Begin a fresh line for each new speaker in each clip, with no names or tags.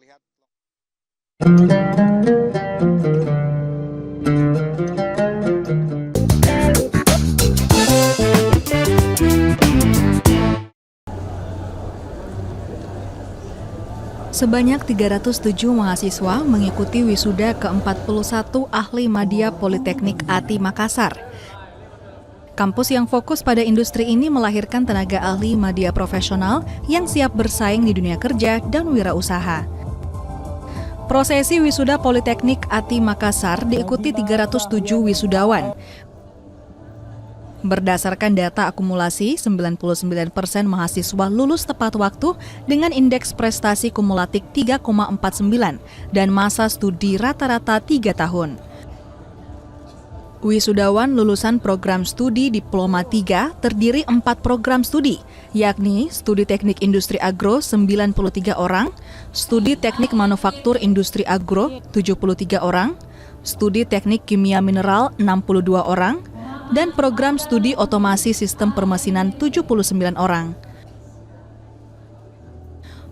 melihat
Sebanyak 307 mahasiswa mengikuti wisuda ke-41 ahli media Politeknik ATI Makassar. Kampus yang fokus pada industri ini melahirkan tenaga ahli media profesional yang siap bersaing di dunia kerja dan wirausaha. Prosesi wisuda Politeknik ATI Makassar diikuti 307 wisudawan. Berdasarkan data akumulasi, 99% mahasiswa lulus tepat waktu dengan indeks prestasi kumulatif 3,49 dan masa studi rata-rata 3 tahun. Wisudawan lulusan program studi Diploma 3 terdiri 4 program studi, yakni Studi Teknik Industri Agro 93 orang, Studi Teknik Manufaktur Industri Agro 73 orang, Studi Teknik Kimia Mineral 62 orang, dan program studi otomasi sistem permesinan 79 orang.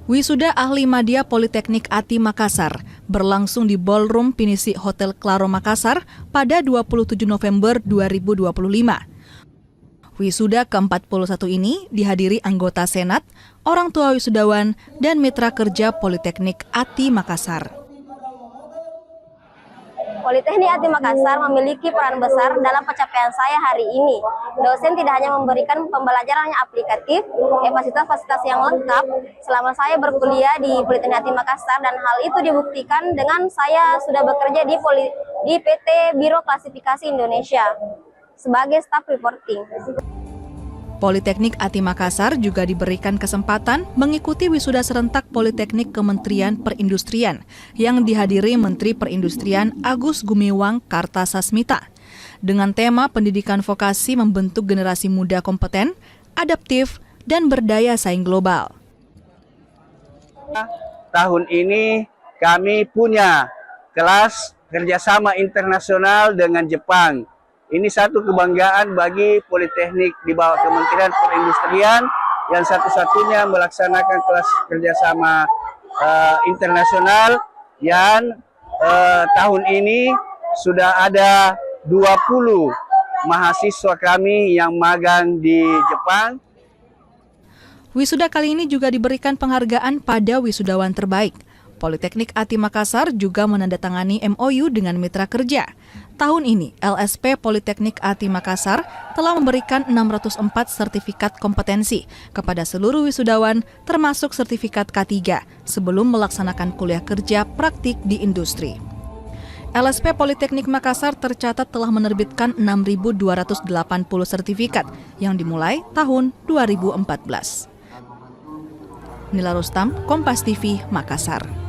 Wisuda ahli media Politeknik ATI Makassar berlangsung di Ballroom Pinisi Hotel Claro Makassar pada 27 November 2025. Wisuda ke-41 ini dihadiri anggota Senat, orang tua wisudawan, dan mitra kerja Politeknik ATI Makassar.
Politeknik ATI Makassar memiliki peran besar dalam pencapaian saya hari ini. Dosen tidak hanya memberikan pembelajaran yang aplikatif, fasilitas-fasilitas yang lengkap selama saya berkuliah di Politeknik ATI Makassar, dan hal itu dibuktikan dengan saya sudah bekerja di PT Biro Klasifikasi Indonesia sebagai staf reporting.
Politeknik ATI Makassar juga diberikan kesempatan mengikuti wisuda serentak Politeknik Kementerian Perindustrian yang dihadiri Menteri Perindustrian Agus Gumiwang Kartasasmita dengan tema pendidikan vokasi membentuk generasi muda kompeten, adaptif, dan berdaya saing global.
Tahun ini kami punya kelas kerjasama internasional dengan Jepang. Ini satu kebanggaan bagi Politeknik di bawah Kementerian Perindustrian yang satu-satunya melaksanakan kelas kerjasama internasional, yang tahun ini sudah ada 20 mahasiswa kami yang magang di Jepang.
Wisuda kali ini juga diberikan penghargaan pada wisudawan terbaik. Politeknik ATI Makassar juga menandatangani MOU dengan mitra kerja. Tahun ini, LSP Politeknik ATI Makassar telah memberikan 604 sertifikat kompetensi kepada seluruh wisudawan, termasuk sertifikat K3, sebelum melaksanakan kuliah kerja praktik di industri. LSP Politeknik Makassar tercatat telah menerbitkan 6.280 sertifikat yang dimulai tahun 2014. Nila Rustam, Kompas TV, Makassar.